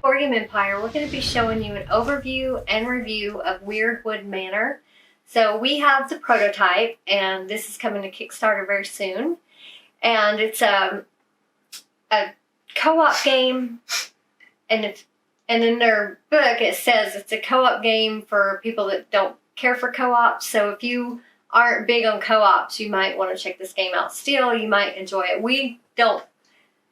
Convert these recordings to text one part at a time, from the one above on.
Board Game Empire, we're going to be showing you an overview and review of Weirdwood Manor. So we have the prototype, and this is coming to Kickstarter very soon. And it's a co-op game, and in their book it says it's a co-op game for people that don't care for co-ops. So if you aren't big on co-ops, you might want to check this game out. Still, you might enjoy it. We don't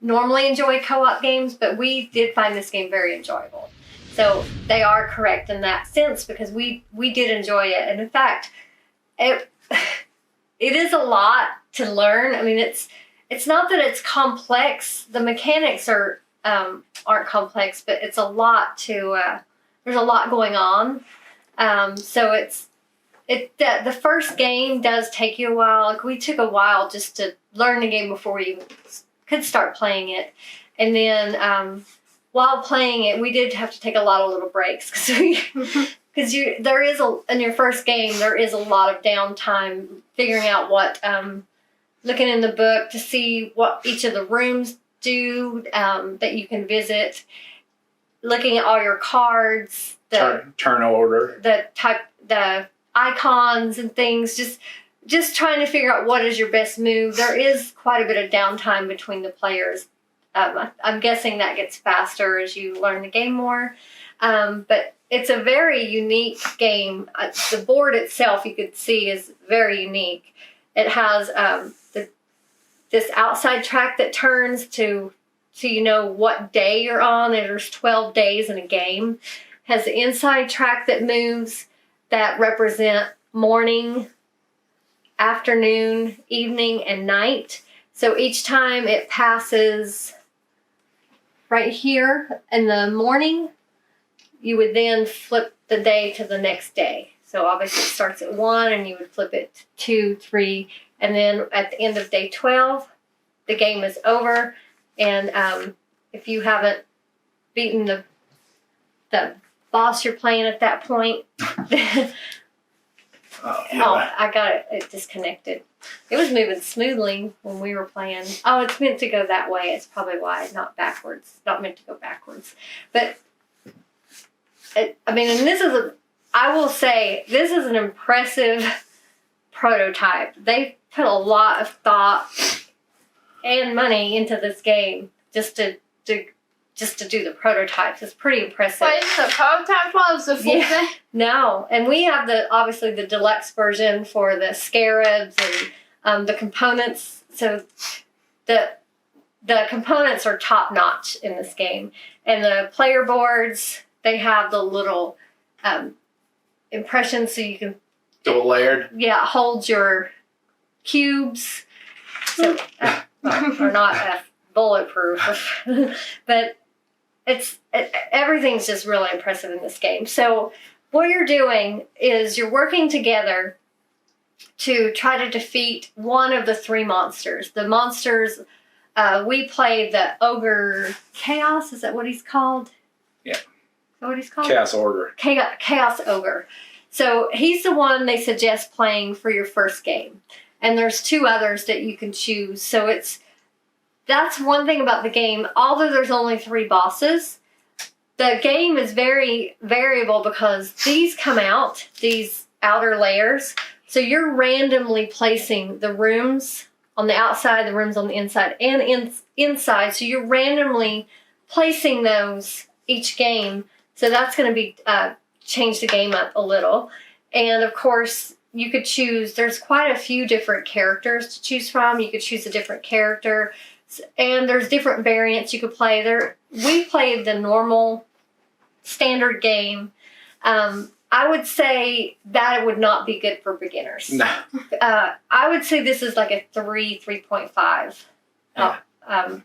normally enjoy co-op games, but we did find this game very enjoyable. So they are correct in that sense, because we did enjoy it. And in fact, it is a lot to learn. I mean, it's not that it's complex. The mechanics aren't complex, but it's a lot to there's a lot going on. So the first game does take you a while. Like, we took a while just to learn the game before you could start playing it. And then while playing it, we did have to take a lot of little breaks, because in your first game there is a lot of downtime figuring out what looking in the book to see what each of the rooms do that you can visit, looking at all your cards, turn order, the icons and things, just trying to figure out what is your best move. There is quite a bit of downtime between the players. I'm guessing that gets faster as you learn the game more. But it's a very unique game. The board itself, you could see, is very unique. It has this outside track that turns so you know what day you're on. There's 12 days in a game. It has the inside track that moves that represent morning, afternoon, evening, and night. So each time it passes right here in the morning, you would then flip the day to the next day. So obviously it starts at 1 and you would flip it to 2, 3, and then at the end of day 12, the game is over. And if you haven't beaten the boss you're playing at that point, I got it disconnected. It was moving smoothly when we were playing. Oh, it's meant to go that way. It's probably why, not backwards. Not meant to go backwards. But, I will say, this is an impressive prototype. They put a lot of thought and money into this game just to do the prototypes. It's pretty impressive. Wait, is the prototype was the full thing? No, and we have obviously the deluxe version for the scarabs and the components. So the components are top notch in this game, and the player boards, they have the little impressions so you can double layered. Yeah, hold your cubes. So are not bulletproof, but everything's just really impressive in this game. So what you're doing is you're working together to try to defeat one of the 3 monsters. The monsters, we played the Ogre Chaos. Is that what he's called? Yeah. Is that what he's called? Chaos Ogre. Chaos Ogre. So he's the one they suggest playing for your first game. And there's 2 others that you can choose. So that's one thing about the game. Although there's only 3 bosses, the game is very variable, because these come out, these outer layers. So you're randomly placing the rooms on the outside, the rooms on the inside, and inside. So you're randomly placing those each game. So that's going to be change the game up a little. And of course, you could choose, there's quite a few different characters to choose from. You could choose a different character. And there's different variants you could play. We played the normal standard game. I would say that it would not be good for beginners. No. I would say this is like a 3.5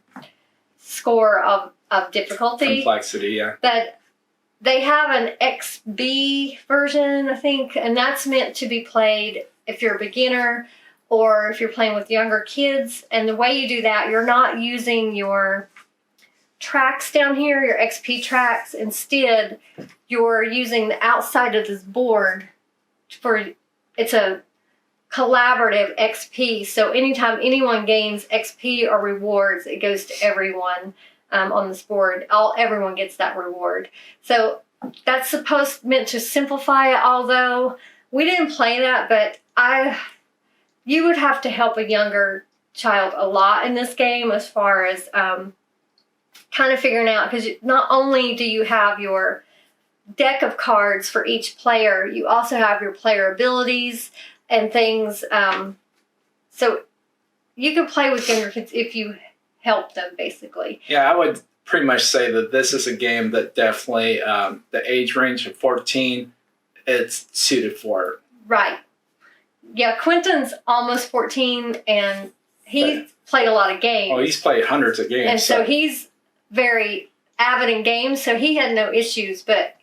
score of difficulty. Complexity, yeah. But they have an XB version, I think, and that's meant to be played if you're a beginner or if you're playing with younger kids. And the way you do that, you're not using your tracks down here, your XP tracks. Instead, you're using the outside of this board it's a collaborative XP. So anytime anyone gains XP or rewards, it goes to everyone. on this board. Everyone gets that reward. So that's meant to simplify it, although we didn't play that, but you would have to help a younger child a lot in this game as far as kind of figuring out, because not only do you have your deck of cards for each player, you also have your player abilities and things. So you can play with younger kids if you help them, basically. Yeah, I would pretty much say that this is a game that definitely, the age range of 14, it's suited for. Right. Yeah, Quentin's almost 14, and he's played a lot of games. Oh, he's played hundreds of games. And so he's very avid in games, so he had no issues. But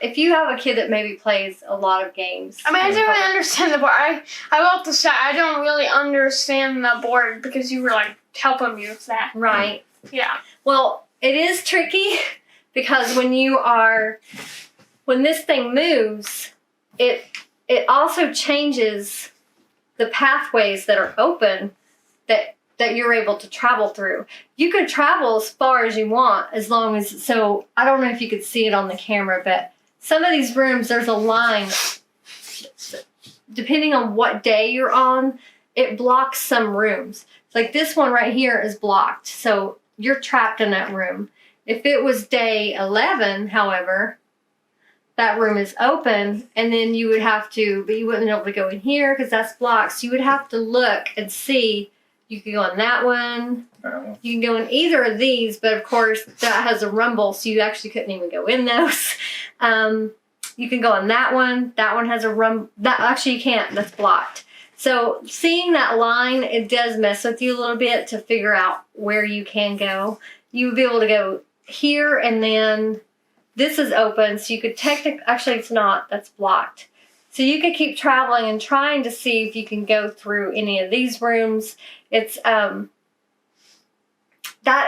if you have a kid that maybe plays a lot of games... I mean, I don't really understand the board. I will have to say, I don't really understand the board because you were, like, helping me with that. Right. Yeah. Well, it is tricky because when this thing moves, it also changes the pathways that are open that you're able to travel through. You can travel as far as you want, as long as, so I don't know if you could see it on the camera, but some of these rooms, there's a line, depending on what day you're on, it blocks some rooms. Like this one right here is blocked, so you're trapped in that room. If it was day 11, however, that room is open, and then you would have to, but you wouldn't be able to go in here because that's blocked. So you would have to look and see. You could go on that one. You can go in either of these, but of course that has a rumble, so you actually couldn't even go in those. You can go on that one. That one has a rumble. That actually you can't. That's blocked. So seeing that line, it does mess with you a little bit to figure out where you can go. You would be able to go here, and then this is open, so you could actually it's not. That's blocked. So you could keep traveling and trying to see if you can go through any of these rooms. It's that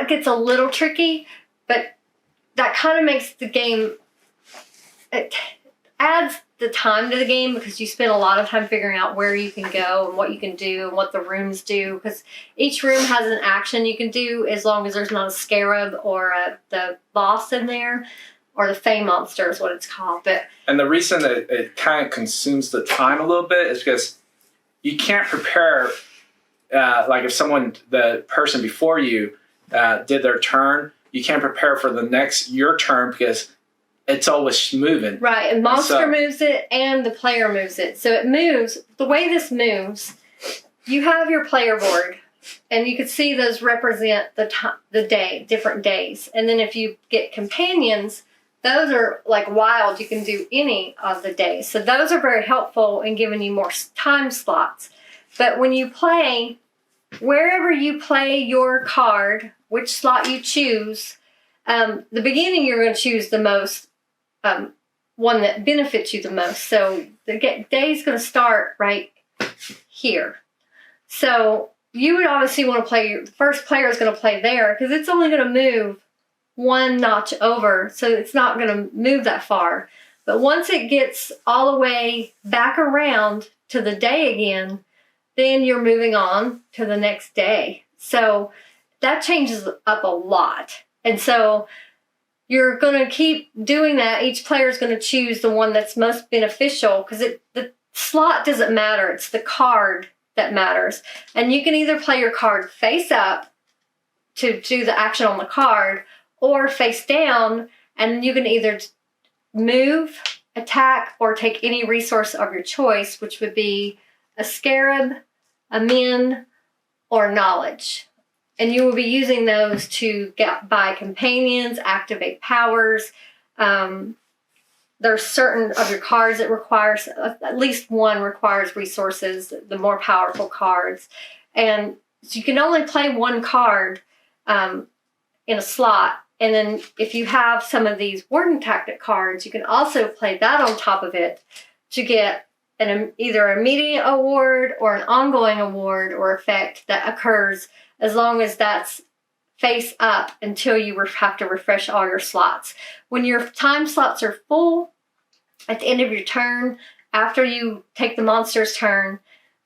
gets a little tricky, but that kind of makes the game, it adds the time to the game because you spend a lot of time figuring out where you can go and what you can do and what the rooms do, because each room has an action you can do as long as there's not a scarab or the boss in there. Or the Fey Monster is what it's called. And the reason that it kind of consumes the time a little bit is because you can't prepare, like if the person before you did their turn, you can't prepare for your turn because it's always moving. Right, and Monster moves it and the player moves it. So it moves, the way this moves, you have your player board, and you can see those represent the day, different days. And then if you get companions, those are like wild. You can do any of the days. So those are very helpful in giving you more time slots. But when you play, wherever you play your card, which slot you choose, the beginning you're going to choose the most, one that benefits you the most. So the day's going to start right here. So you would obviously want to play, the first player is going to play there because it's only going to move one notch over, so it's not going to move that far. But once it gets all the way back around to the day again, then you're moving on to the next day. So that changes up a lot. And so you're going to keep doing that. Each player is going to choose the one that's most beneficial because the slot doesn't matter. It's the card that matters. And you can either play your card face up to do the action on the card, or face down, and you can either move, attack, or take any resource of your choice, which would be a scarab, a min, or knowledge. And you will be using those to buy companions, activate powers. There's certain of your cards that requires, at least one requires resources, the more powerful cards. And so you can only play one card in a slot. And then if you have some of these Warden Tactic cards, you can also play that on top of it to get either an immediate award or an ongoing award or effect that occurs as long as that's face up until you have to refresh all your slots. When your time slots are full at the end of your turn, after you take the monster's turn,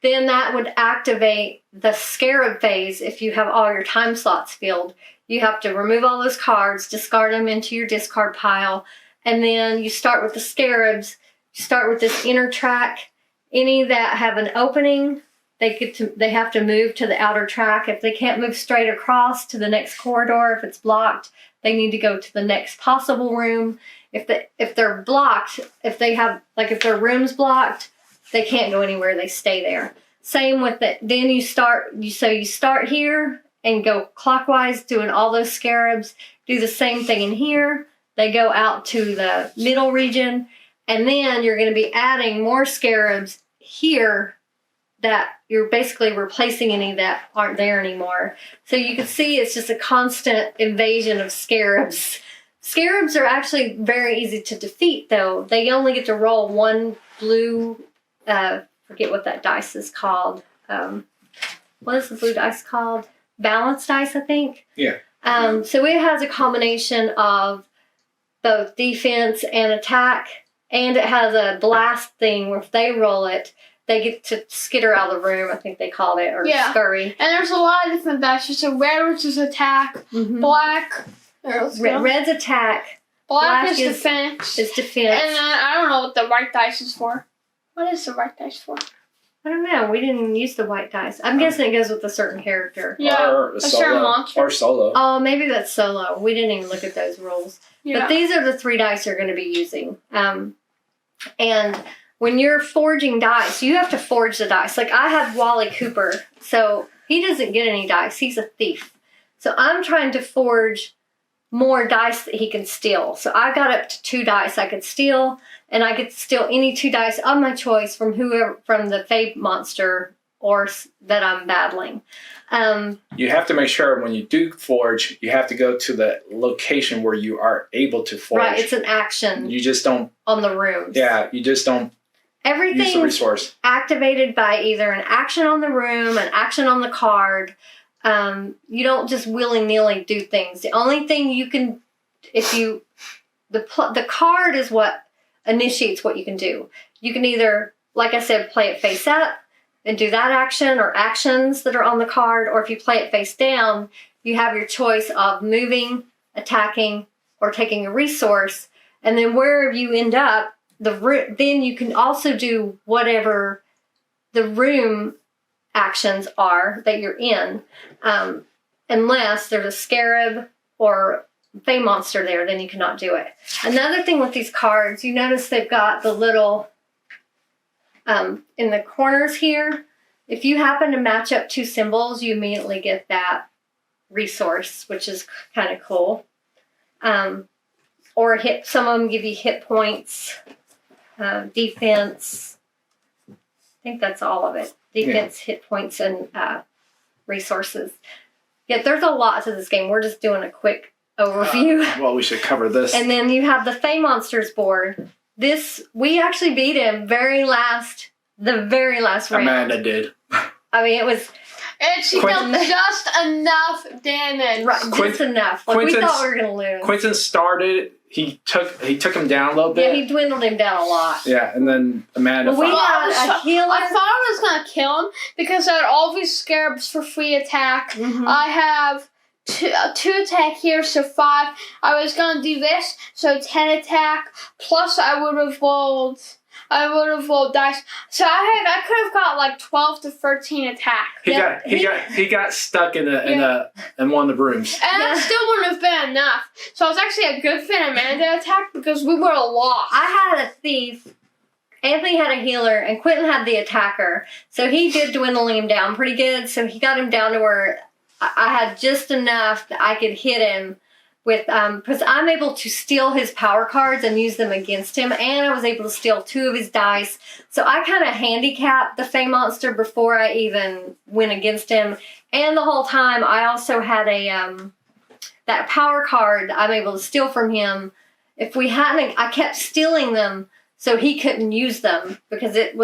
then that would activate the Scarab phase if you have all your time slots filled. You have to remove all those cards, discard them into your discard pile, and then you start with the scarabs. You start with this inner track. Any that have an opening, they have to move to the outer track. If they can't move straight across to the next corridor, if it's blocked, they need to go to the next possible room. If they're blocked, if their room's blocked, they can't go anywhere. They stay there. Same with it. Then you start here and go clockwise, doing all those scarabs. Do the same thing in here. They go out to the middle region, and then you're going to be adding more scarabs here that you're basically replacing any that aren't there anymore. So you can see it's just a constant invasion of scarabs. Scarabs are actually very easy to defeat, though. They only get to roll one blue, forget what that dice is called. What is the blue dice called? Balance dice, I think. Yeah. So it has a combination of both defense and attack, and it has a blast thing where if they roll it, they get to skitter out of the room, I think they called it, or scurry. And there's a lot of different dice. So red, which is attack, black. Red's attack. Black is defense. Is defense. And then I don't know what the white dice is for. What is the white dice for? I don't know. We didn't use the white dice. I'm guessing it goes with a certain character. Yeah, or a certain monster. Or solo. Oh, maybe that's solo. We didn't even look at those rules. Yeah. But these are the 3 dice you're going to be using. And when you're forging dice, you have to forge the dice. Like I have Wally Cooper, so he doesn't get any dice. He's a thief. So I'm trying to forge more dice that he can steal. So I got up to 2 dice I could steal, and I could steal any 2 dice of my choice from the Fae monster or that I'm battling. You have to make sure when you do forge, you have to go to the location where you are able to forge. Right, it's an action. You just don't. On the rooms. Yeah, you just don't. Everything's use the resource. Activated by either an action on the room, an action on the card. You don't just willy-nilly do things. The only thing you can, the card is what initiates what you can do. You can either, like I said, play it face up and do that action or actions that are on the card, or if you play it face down, you have your choice of moving, attacking, or taking a resource. And then wherever you end up, then you can also do whatever the room actions are that you're in, unless there's a scarab or Fae monster there, then you cannot do it. Another thing with these cards, you notice they've got the little, in the corners here, if you happen to match up 2 symbols, you immediately get that resource, which is kind of cool. Or some of them give you hit points, defense. I think that's all of it. Defense, hit points, and resources. Yeah, there's a lot to this game. We're just doing a quick overview. Well, we should cover this. And then you have the Fae Monsters board. We actually beat him the very last round. Amanda did. I mean, it was... And she dealt just enough damage. Right, just enough. Like, we thought we were going to lose. Quentin started... He took him down a little bit. Yeah, he dwindled him down a lot. Yeah, and then Amanda. But we got a healer. I thought I was gonna kill him because I had all these scarabs for free attack. Mm-hmm. I have two attack here, so 5. I was gonna do this, so 10 attack. Plus, I would have rolled dice. So I could have got like 12 to 13 attack. He got stuck in one of the rooms. And that still wouldn't have been enough. So I was actually a good fit Amanda attack because we would have lost. I had a thief. Anthony had a healer, and Quentin had the attacker. So he did dwindle him down pretty good. So he got him down to where I had just enough that I could hit him with, because I'm able to steal his power cards and use them against him, and I was able to steal 2 of his dice. So I kind of handicapped the Fae monster before I even went against him. And the whole time, I also had that power card I'm able to steal from him. If we hadn't, I kept stealing them so he couldn't use them, because it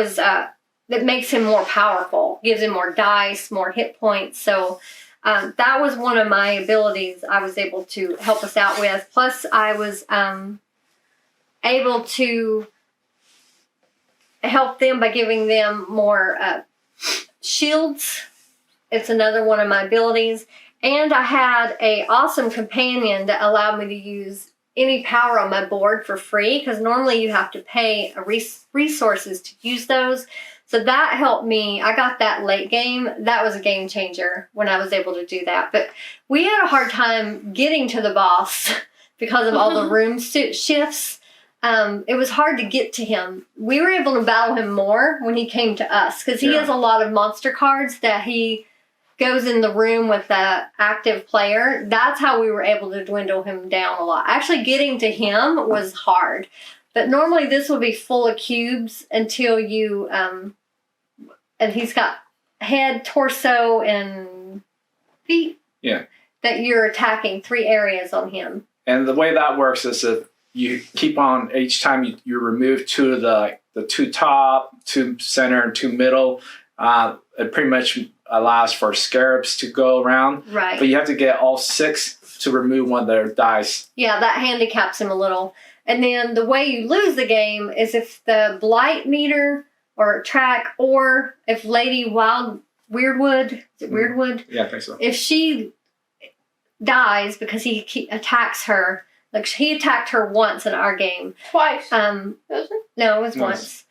makes him more powerful, gives him more dice, more hit points. So that was one of my abilities I was able to help us out with. Plus, I was able to help them by giving them more shields. It's another one of my abilities. And I had a awesome companion that allowed me to use any power on my board for free, because normally you have to pay resources to use those. So that helped me. I got that late game. That was a game changer when I was able to do that. But we had a hard time getting to the boss because of all the room shifts. It was hard to get to him. We were able to battle him more when he came to us, because he has a lot of monster cards that he goes in the room with the active player. That's how we were able to dwindle him down a lot. Actually, getting to him was hard. But normally this would be full of cubes until you, and he's got head, torso, and feet. Yeah. That you're attacking 3 areas on him. And the way that works is if you keep on, each time you remove 2 of the 2 top, 2 center, and 2 middle, it pretty much allows for scarabs to go around. Right. But you have to get all 6 to remove one of their dice. Yeah, that handicaps him a little. And then the way you lose the game is if the blight meter or track, or if Lady Weirdwood, is it Weirdwood? Yeah, I think so. If she dies because he attacks her, like he attacked her once in our game. Twice. No, it was once.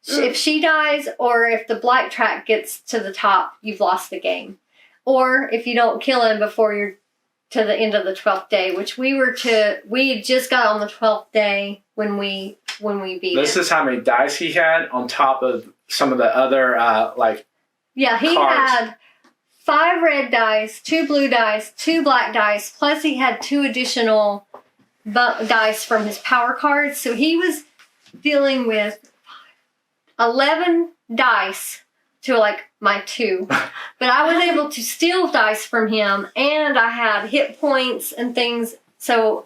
If she dies, or if the blight track gets to the top, you've lost the game. Or if you don't kill him before you're to the end of the 12th day, which we had just got on the 12th day when we beat This it. is how many dice he had on top of some of the other Yeah, he cards. had 5 red dice, 2 blue dice, 2 black dice, plus he had 2 additional dice from his power cards. So he was dealing with 11 dice to like my 2. But I was able to steal dice from him, and I had hit points and things. So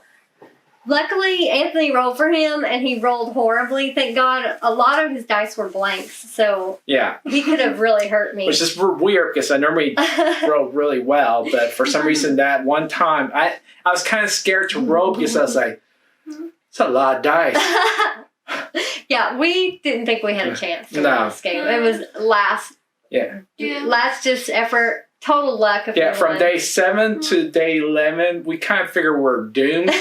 luckily Anthony rolled for him, and he rolled horribly. Thank God. A lot of his dice were blanks, so he could have really hurt me. Which is weird because I normally roll really well, but for some reason that one time I was kind of scared to roll because I was like, it's a lot of dice. Yeah, we didn't think we had a chance to win No. this game. It was last ditch effort, total luck. From day 7 to day 11, we kind of figured we're doomed,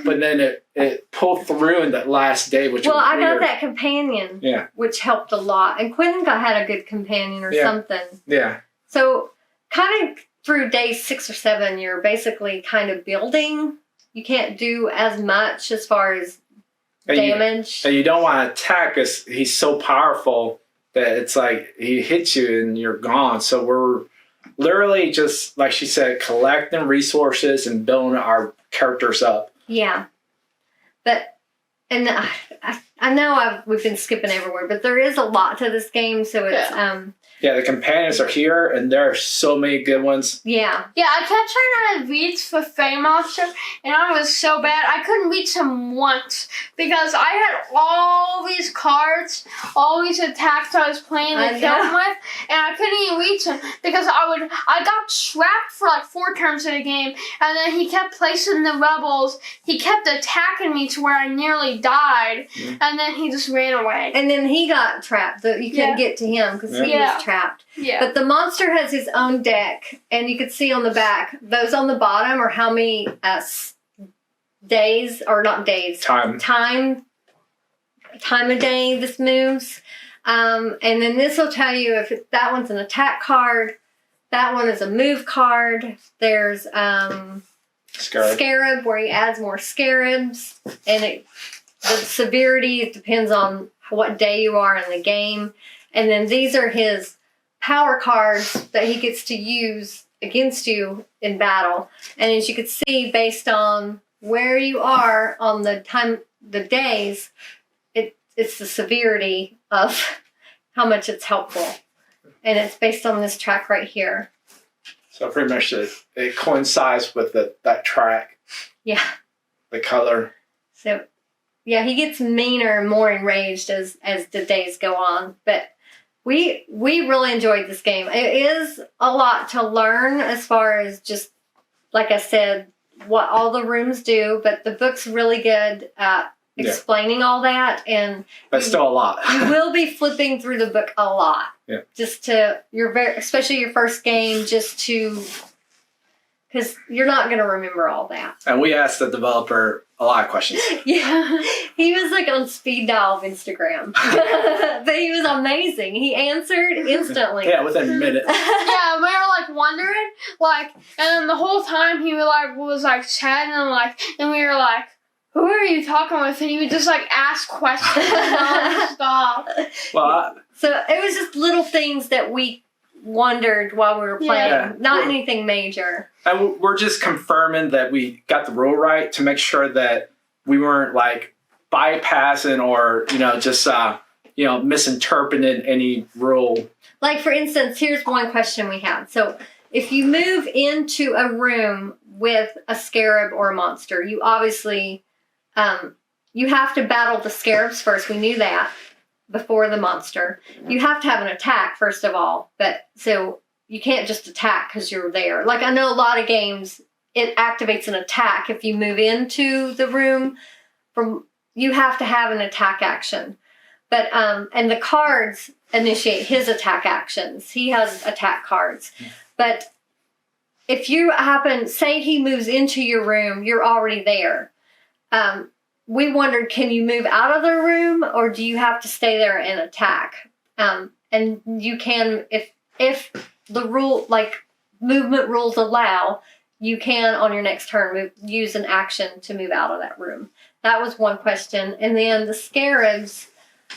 but then it pulled through in that last day, which was I weird. got that companion, which helped a lot. And Quentin had a good companion or something. Yeah. So kind of through day 6 or 7, you're basically kind of building. You can't do as much as far as damage. And you don't want to attack because he's so powerful that it's like he hits you and you're gone. So we're literally just, like she said, collecting resources and building our characters up. Yeah. But, and I know we've been skipping everywhere, but there is a lot to this game. So it's, the companions are here, and there are so many good ones. Yeah, I kept trying to reach the Fey Monster, and I was so bad. I couldn't reach him once because I had all these cards, all these attacks I was playing to kill him with, and I couldn't even reach him because I got trapped for like 4 turns in a game, and then he kept placing the rebels. He kept attacking me to where I nearly died, and then he just ran away. And then he got trapped. You couldn't get to him because he was trapped. Yeah. But the monster has his own deck, and you can see on the back, those on the bottom are how many days, or not days, time of day this moves. And then this will tell you if that one's an attack card, that one is a move card. There's Scarab, where he adds more scarabs, and the severity, it depends on what day you are in the game. And then these are his power cards that he gets to use against you in battle. And as you can see, based on where you are on the days, it's the severity of how much it's helpful. And it's based on this track right here. So pretty much it coincides with that track. Yeah. The color. So, yeah, he gets meaner and more enraged as the days go on. But we really enjoyed this game. It is a lot to learn as far as just, like I said, what all the rooms do. But the book's really good at explaining all that. And that's still a lot. You will be flipping through the book a lot. Yeah. Just to especially your first game, just to because you're not going to remember all that. And we asked the developer a lot of questions. Yeah, he was like on speed dial of Instagram. But he was amazing. He answered instantly. Yeah, within a minute. Yeah, we were like wondering, like, and then the whole time he was like chatting and we were like, who are you talking with? And he would just like ask questions nonstop. Well, So it was just little things that we wondered while we were playing. Yeah. Not anything major. and we're just confirming that we got the rule right to make sure that we weren't like bypassing or, just, misinterpreting any rule. Like, for instance, here's one question we had. So if you move into a room with a scarab or a monster, you obviously, you have to battle the scarabs first. We knew that before the monster. You have to have an attack, first of all. But so you can't just attack because you're there. Like, I know a lot of games, it activates an attack if you move into the room. You have to have an attack action. But and the cards initiate his attack actions. He has attack cards. But if you say he moves into your room, you're already there. We wondered, can you move out of the room or do you have to stay there and attack? And you can, if the rule, like movement rules allow, you can on your next turn use an action to move out of that room. That was one question. And then the scarabs,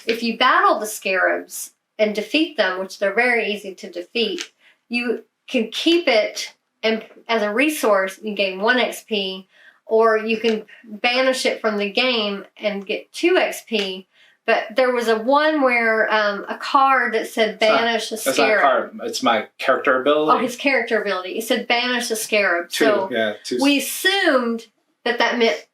if you battle the scarabs and defeat them, which they're very easy to defeat, you can keep it and as a resource. You gain 1 XP, or you can banish it from the game and get 2 XP. But there was one where a card that said banish a scarab. That's not a card. It's my character ability. Oh, his character ability. It said banish a scarab. 2. So Yeah, 2. we assumed that meant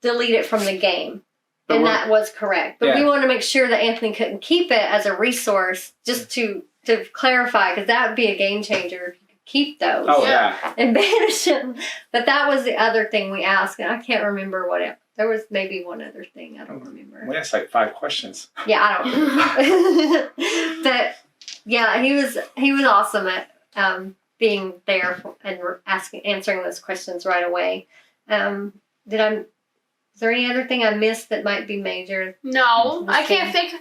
delete it from the game. And that was correct. But we wanted to make sure that Anthony couldn't keep it as a resource, just to clarify, because that would be a game changer if you could keep those. Oh, yeah. And banish them. But that was the other thing we asked, and I can't remember what it. There was maybe one other thing. I don't remember. We asked like 5 questions. Yeah, I don't remember. But yeah, he was awesome at being there and answering those questions right away. Is there any other thing I missed that might be major? No, I can't think.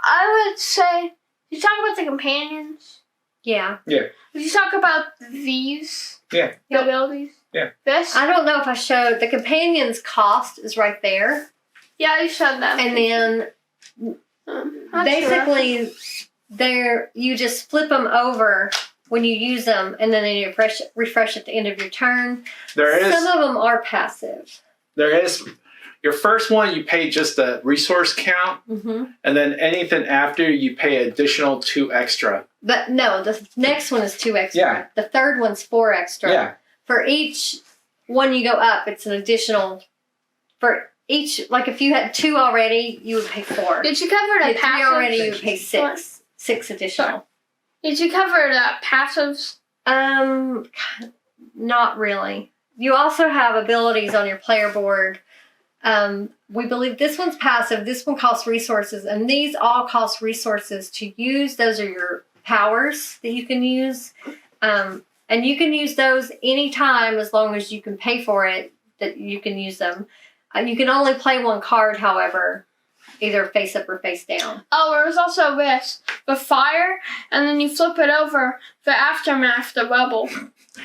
I would say, did you talk about the companions? Yeah. Yeah. Did you talk about these? Yeah. The abilities? Yeah. This? I don't know if I showed. The companion's cost is right there. Yeah, you showed that. And then basically, you just flip them over when you use them, and then they refresh at the end of your turn. Some of them are passive. There is. Your first one, you pay just the resource count, and then anything after, you pay additional 2 extra. But no, the next one is 2 extra. Yeah. The third one's 4 extra. Yeah. For each one you go up, it's an additional. For each, like if you had 2 already, you would pay 4. Did you cover the If you had 3 passives? already, you would pay 6. 6 additional. Did you cover the passives? Not really. You also have abilities on your player board. We believe this one's passive, this one costs resources, and these all cost resources to use. Those are your powers that you can use. And you can use those anytime as long as you can pay for it, that you can use them. You can only play 1 card, however, either face up or face down. Oh, there was also this. The fire, and then you flip it over, the aftermath, the rebel.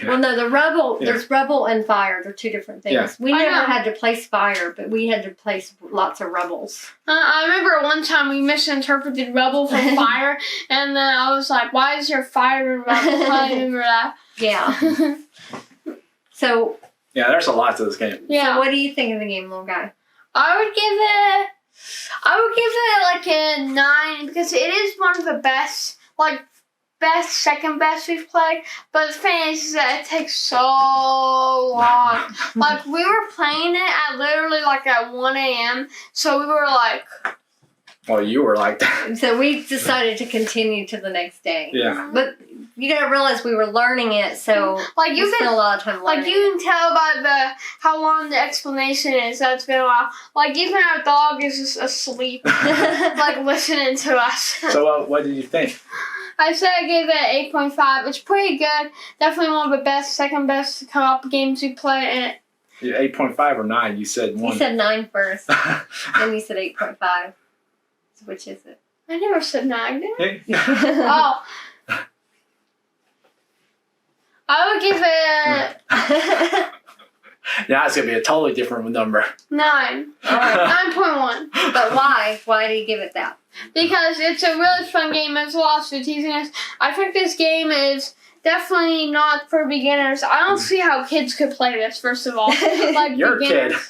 Yeah. Well, no, the rebel, there's rebel and fire. They're 2 different things. Yeah. We never had to place fire, but we had to place lots of rebels. I remember one time we misinterpreted rebel for fire, and then I was like, why is there fire in rebel? I remember that. Yeah. So. Yeah, there's a lot to this game. Yeah. So what do you think of the game, little guy? I would give it like a 9, because it is one of the best, second best we've played. But the thing is that it takes so long. Like, we were playing it at literally at 1 a.m. So we were like, Well, you were like that. So we decided to continue to the next day. Yeah. But you gotta realize we were learning it, so Like we you spent a can, lot of time learning like you can tell by how long the explanation is. That's been a while. Like even our dog is just asleep, like listening to us. So what did you think? I said I gave it 8.5. It's pretty good. Definitely one of the best, second best co-op games we played. And 8.5 or 9? You said 1. You said 9 first, then you said 8.5. So which is it? I never said 9, did I? Oh. I would give it Now it's going to be a totally different number. 9. 9.1. But why? Why do you give it that? Because it's a really fun game. There's a lot of strateginess. I think this game is definitely not for beginners. I don't see how kids could play this, first of all. Like You're a beginners. kid.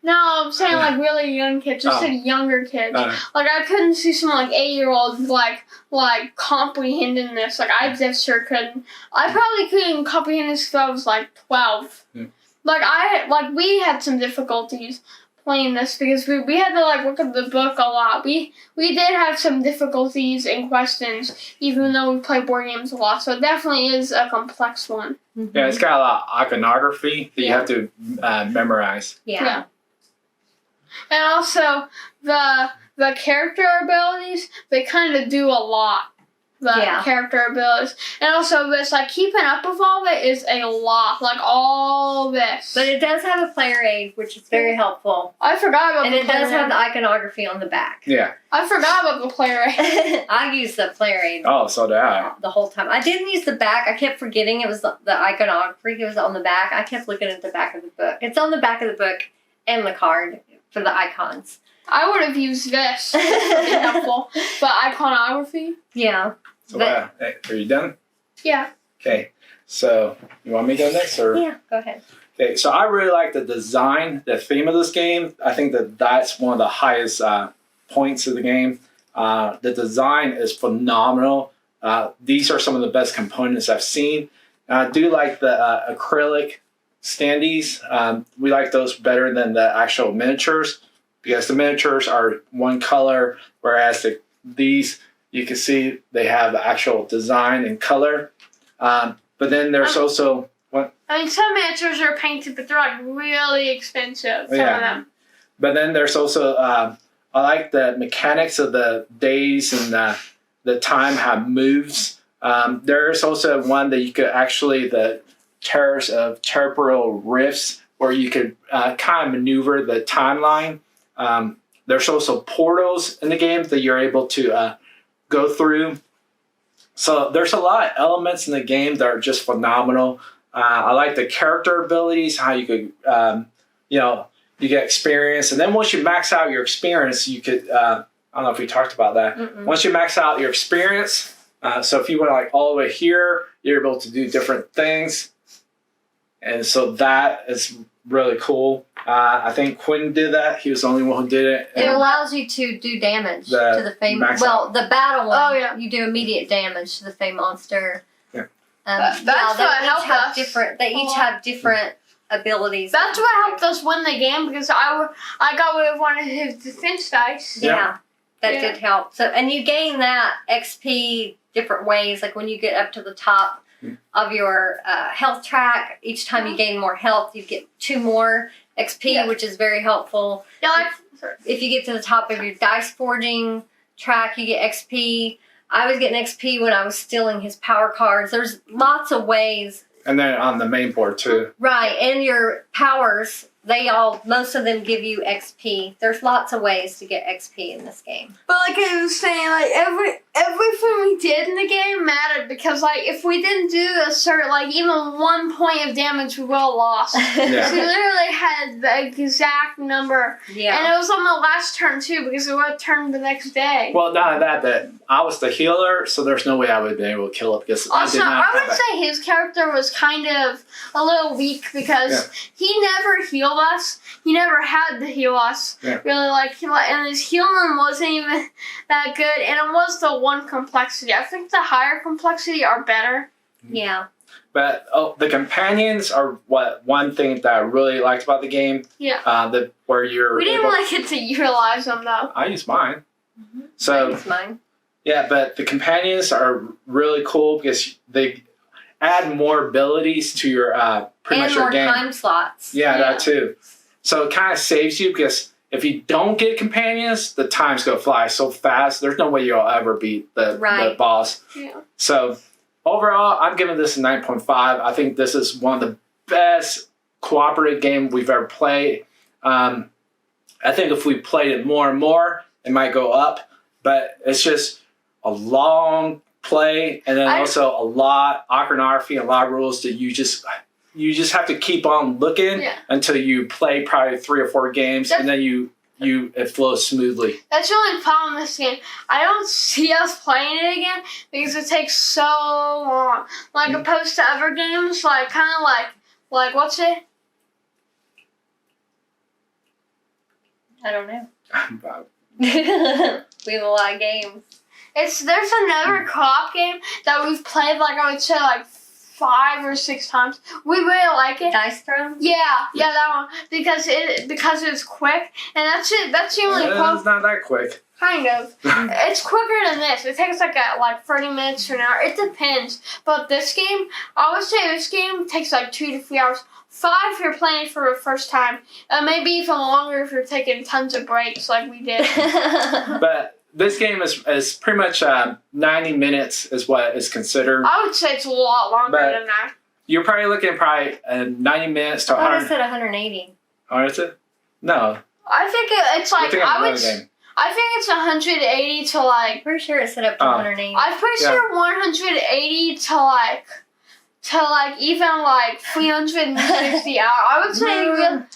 No, I'm saying like really young kids. Just said younger kids. Like I couldn't see someone like 8-year-olds like comprehending this. Like I just sure couldn't. I probably couldn't comprehend this if I was like 12. Yeah. We had some difficulties playing this because we had to like look at the book a lot. We did have some difficulties and questions, even though we play board games a lot. So it definitely is a complex one. Mm-hmm. Yeah, it's got a lot of iconography that you have to memorize. Yeah. And also the character abilities, they kind of do a lot. Character abilities. And also this, like, keeping up with all of it is a lot. Like, all this. But it does have a player aid, which is very helpful. I forgot about And the it player does have aid. the iconography on the back. Yeah. I forgot about the player aid. I used the player aid Oh, so did I. the whole time. I didn't use the back. I kept forgetting it was the iconography. It was on the back. I kept looking at the back of the book. It's on the back of the book and the card for the icons. I would have used this. It would be helpful. But iconography? Yeah. So hey, are you done? Yeah. Okay. So you want me to go next, or? Yeah, go ahead. Okay. So I really like the design, the theme of this game. I think that's one of the highest points of the game. The design is phenomenal. These are some of the best components I've seen. I do like the acrylic standees. We like those better than the actual miniatures because the miniatures are one color, whereas these, you can see they have the actual design and color. But then there's also... What? I mean, some miniatures are painted, but they're like really expensive. Some of them. But then there's also... I like the mechanics of the days and the time, how it moves. There's also one that you could actually... the terrors of temporal rifts where you could kind of maneuver the timeline. There's also portals in the game that you're able to go through. So there's a lot of elements in the game that are just phenomenal. I like the character abilities, how you could, you get experience. And then once you max out your experience, you could, I don't know if we talked about that. Mm-mm. Once you max out your experience, so if you went like all the way here, you're able to do different things. And so that is really cool. I think Quinn did that. He was the only one who did it. It allows you to do damage to the Fey. max Well, out. the battle one. Oh, yeah. You do immediate damage to the Fey monster. Yeah. That's they what each helped have us different. They a each lot. have different abilities. That's what helped us win the game because I got rid of one of his defense dice. Yeah, that Yeah. did help. So, and you gain that XP different ways. Like when you get up to the top of your health track, each time you gain more health, you get 2 more XP, Yeah. which is very helpful. Yeah, If you get to the top of your dice forging track, you get XP. I was getting XP when I was stealing his power cards. There's lots of ways. And then on the main board too. Right, and your powers, most of them give you XP. There's lots of ways to get XP in this game. But like I was saying, like everything we did in the game mattered because like if we didn't do a certain like even 1 point of damage, we would have lost. Yeah. So we literally had the exact number, Yeah. and it was on the last turn too because we would have turned the next day. Well, not only that I was the healer, so there's no way I would have been able to kill it because Also, I did not I have would say his character was kind of a little weak because he never healed us. He never had to heal us. Yeah. Really, and his healing wasn't even that good. And it was the one complexity. I think the higher complexity are better. Yeah. But the companions are one thing that I really liked about the game. Yeah. Where you're We didn't able, really get to utilize them though. I use mine. So That's mine. yeah, but the companions are really cool because they add more abilities to your pretty And much your more game. time slots. Yeah, that too. So it kind of saves you because if you don't get companions, the time's gonna fly so fast. There's no way you'll ever beat the boss. Yeah. So overall, I'm giving this a 9.5. I think this is one of the best cooperative game we've ever played. I think if we played it more and more, it might go up. But it's just a long play, and then also a lot iconography, a lot of rules that you just have to keep on looking until you play probably 3 or 4 games, and then it flows smoothly. That's the only problem with this game. I don't see us playing it again because it takes so long. Like opposed to other games, like kind of like what's it? I don't know. We have a lot of games. There's another co-op game that we've played like I would say like 5 or 6 times. We really like it. Dice Throne? Yeah, that one because it's quick and that's it. That's the only It's not that quick. Kind of. It's quicker than this. It takes like 30 minutes to an hour. It depends. But this game, I would say this game takes like 2 to 3 hours. 5 if you're playing for the first time. Maybe even longer if you're taking tons of breaks like we did. But this game is pretty much 90 minutes is what is considered. I would say it's a lot longer than that. You're probably looking at 90 minutes to 100. I thought I said 180. Oh, is it? No. I think it's like I think it's 180 to like. Pretty sure it set up to 180. I'm pretty sure 180 to even like 360 hours. I would say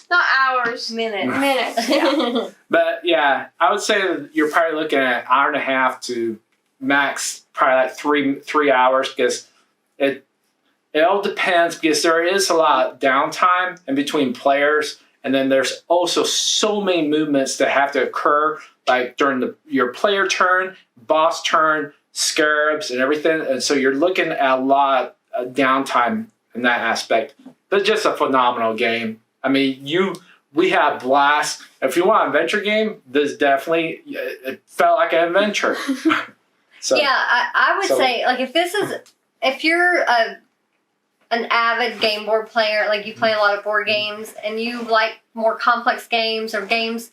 not hours. Minutes. Yeah. But yeah, I would say that you're probably looking at an hour and a half to max probably like 3 hours because it all depends because there is a lot of downtime in between players, and then there's also so many movements that have to occur like during your player turn, boss turn, scarabs, and everything, and so you're looking at a lot of downtime in that aspect. But just a phenomenal game. I mean, we have blast. If you want an adventure game, this definitely it felt like an adventure. So yeah, I would say like if you're an avid game board player, like you play a lot of board games and you like more complex games or games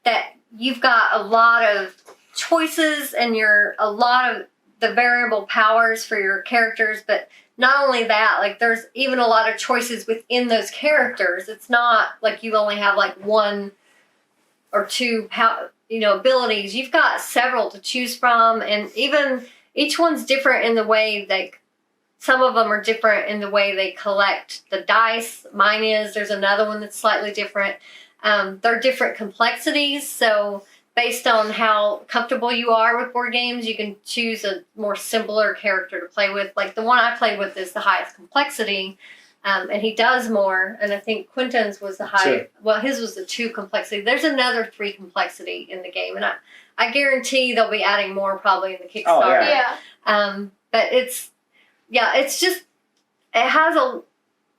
that you've got a lot of choices and a lot of the variable powers for your characters, but not only that, like there's even a lot of choices within those characters. It's not like you only have like 1 or 2 abilities. You've got several to choose from, and even each one's different in the way some of them are different in the way they collect the dice. Mine is. There's another one that's slightly different. They're different complexities, so based on how comfortable you are with board games, you can choose a more simpler character to play with. Like the one I played with is the highest complexity, and he does more. And I think Quentin's was the highest. Well, his was the 2 complexity. There's another 3 complexity in the game, and I guarantee they'll be adding more probably in the Kickstarter. Oh, yeah. But it's just it has a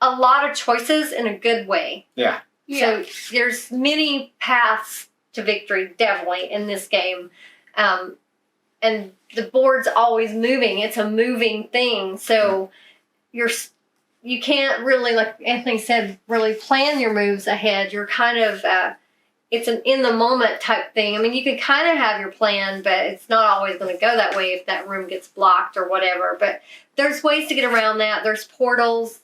lot of choices in a good way. Yeah. So there's many paths to victory, definitely, in this game. And the board's always moving. It's a moving thing. So you can't really, like Anthony said, really plan your moves ahead. You're kind of, it's an in-the-moment type thing. I mean, you can kind of have your plan, but it's not always going to go that way if that room gets blocked or whatever. But there's ways to get around that. There's portals.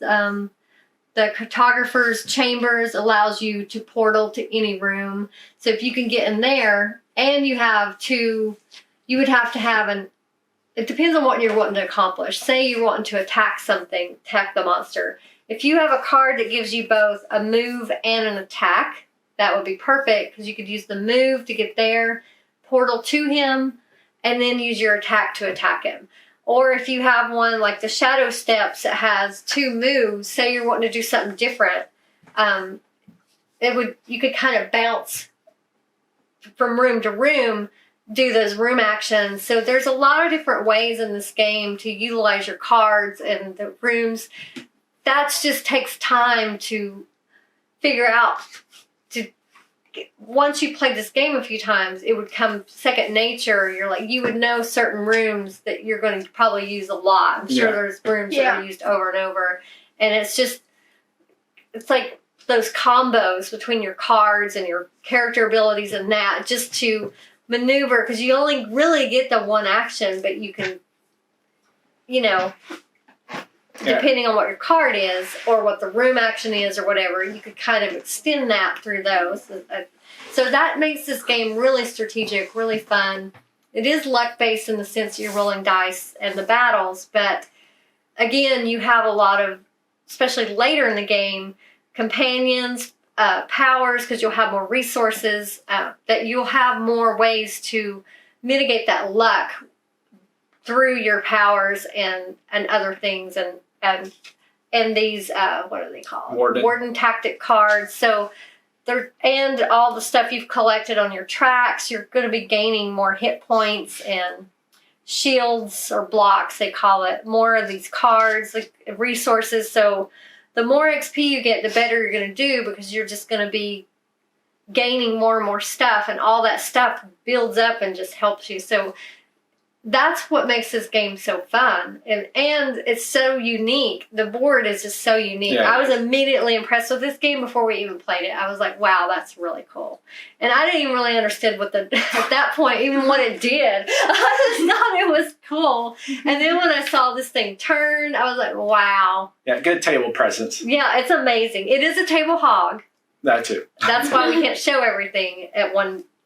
The cartographer's chambers allows you to portal to any room. So if you can get in there, and you would have to have it depends on what you're wanting to accomplish. Say you're wanting to attack the monster. If you have a card that gives you both a move and an attack, that would be perfect because you could use the move to get there, portal to him, and then use your attack to attack him. Or if you have one like the Shadow Steps that has 2 moves, say you're wanting to do something different, you could kind of bounce from room to room, do those room actions. So there's a lot of different ways in this game to utilize your cards and the rooms. That just takes time to figure out, to once you played this game a few times, it would come second nature. You're like, you would know certain rooms that you're going to probably use a lot. I'm sure there's rooms that are used over and over. And it's like those combos between your cards and your character abilities and that, just to maneuver, because you only really get the one action, but you can, depending on what your card is or what the room action is or whatever, you could kind of extend that through those. So that makes this game really strategic, really fun. It is luck-based in the sense that you're rolling dice and the battles, but again, you have a lot of, especially later in the game, companions, powers, because you'll have more resources, that you'll have more ways to mitigate that luck through your powers and other things, and these what are they called? Warden tactic cards. So and all the stuff you've collected on your tracks, you're going to be gaining more hit points and shields or blocks, they call it. More of these cards, like resources. So the more XP you get, the better you're going to do, because you're just going to be gaining more and more stuff, and all that stuff builds up and just helps you. So that's what makes this game so fun. And it's so unique. The board is just so unique. Yeah. I was immediately impressed with this game before we even played it. I was like, wow, that's really cool. And I didn't even really understand at that point, even what it did. I just thought it was cool. And then when I saw this thing turn, I was like, wow. Yeah, good table presence. Yeah, it's amazing. It is a table hog. That too. That's why we can't show everything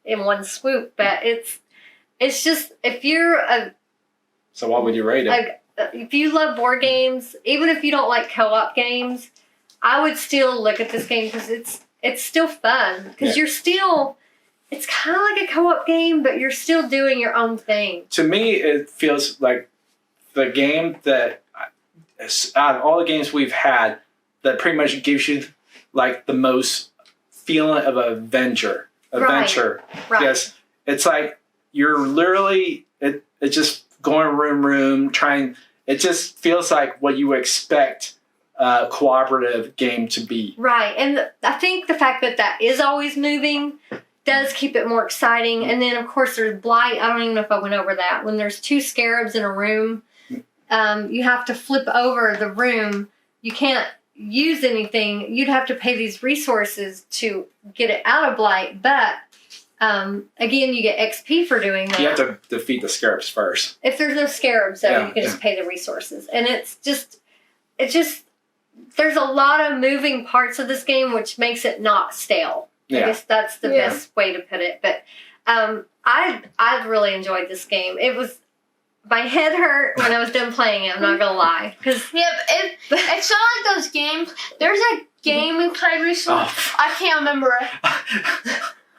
in one swoop, but it's just, if you're So what would you rate it? If you love board games, even if you don't like co-op games, I would still look at this game, because it's still fun. Because it's kind of like a co-op game, but you're still doing your own thing. To me, it feels like the game that, out of all the games we've had, that pretty much gives you like the most feeling of adventure. Right. Yes, it's like, you're literally, it just going room, trying, it just feels like what you would expect a cooperative game to be. Right, and I think the fact that is always moving does keep it more exciting. And then, of course, there's blight. I don't even know if I went over that. When there's 2 scarabs in a room, you have to flip over the room. You can't use anything. You'd have to pay these resources to get it out of blight, but again, you get XP for doing that. You have to defeat the scarabs first. If there's no scarabs, though, you can just pay the resources. And it's just, there's a lot of moving parts of this game, which makes it not stale. I guess that's the best way to put it. But I really enjoyed this game. My head hurt when I was done playing it, I'm not going to lie. It's not like those games. There's a game we played recently. Oh. I can't remember it.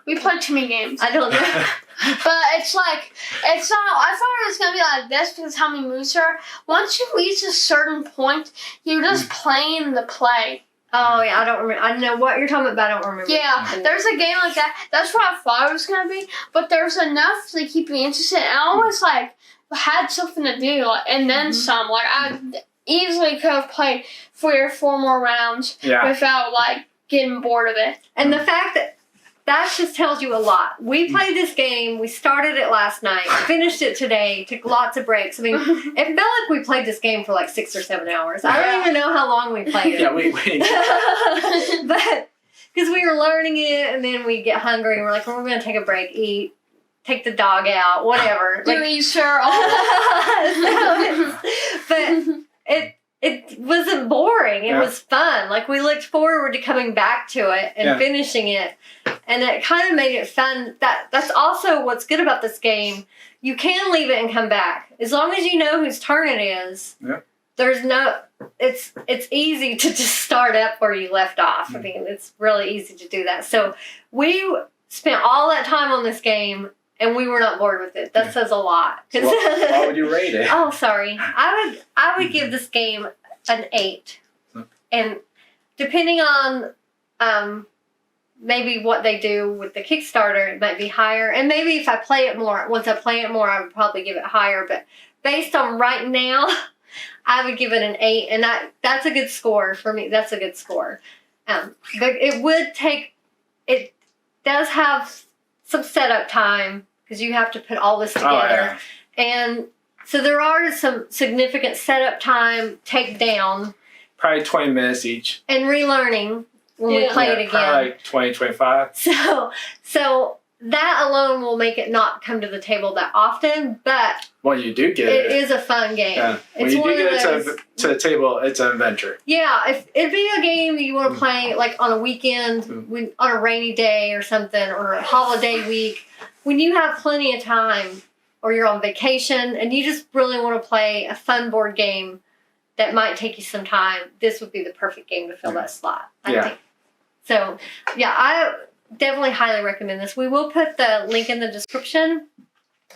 We played too many games. I don't know. But it's not, I thought it was going to be like this because how many moves there are. Once you reach a certain point, you're just playing the play. Oh, yeah, I don't remember. I know what you're talking about, I don't remember. Yeah, there's a game like that. That's what I thought it was going to be. But there's enough to keep me interested. And I always, had something to do, and then some. I easily could have played 3 or 4 more rounds without, getting bored of it. And the fact that just tells you a lot. We played this game. We started it last night. Finished it today. Took lots of breaks. I mean, it felt like we played this game for 6 or 7 hours. I don't even know how long we played it. Yeah, we But because we were learning it, and then we get hungry, and we're like, we're going to take a break, eat, take the dog out, whatever. Do you sure? All that. But it wasn't boring. It was fun. We looked forward to coming back to it and finishing it. And it kind of made it fun. That's also what's good about this game. You can leave it and come back. As long as you know whose turn it is, there's no... It's easy to just start up where you left off. I mean, it's really easy to do that. So we spent all that time on this game, and we were not bored with it. That says a lot. So what would you rate it? Oh, sorry. I would give this game an 8. And depending on maybe what they do with the Kickstarter, it might be higher. And maybe if I play it more, once I play it more, I would probably give it higher. But based on right now, I would give it an 8. And that's a good score for me. That's a good score. But it would take... does have some setup time because you have to put all this together. Oh, yeah. And so there are some significant setup time, takedown, Probably 20 minutes each. and relearning when we play it again. Probably like 20, 25. So that alone will make it not come to the table that often, but When you do get it is a fun game. yeah. When It's you one do of get it those. to the table, it's an adventure. Yeah, if it'd be a game you want to play like on a weekend, on a rainy day or something, or a holiday week, when you have plenty of time, or you're on vacation and you just really want to play a fun board game that might take you some time, this would be the perfect game to fill that slot, I think. So, yeah, I definitely highly recommend this. We will put the link in the description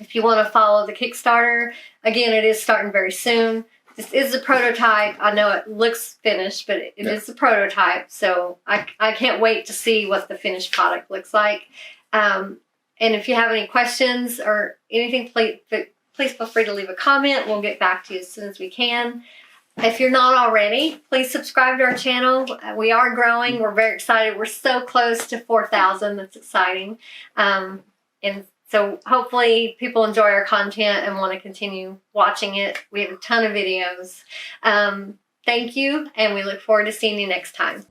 if you want to follow the Kickstarter. Again, it is starting very soon. This is a prototype. I know it looks finished, but it is a prototype. So I can't wait to see what the finished product looks like. And if you have any questions or anything, please feel free to leave a comment. We'll get back to you as soon as we can. If you're not already, please subscribe to our channel. We are growing. We're very excited. We're so close to 4,000. That's exciting. And so hopefully people enjoy our content and want to continue watching it. We have a ton of videos. Thank you, and we look forward to seeing you next time.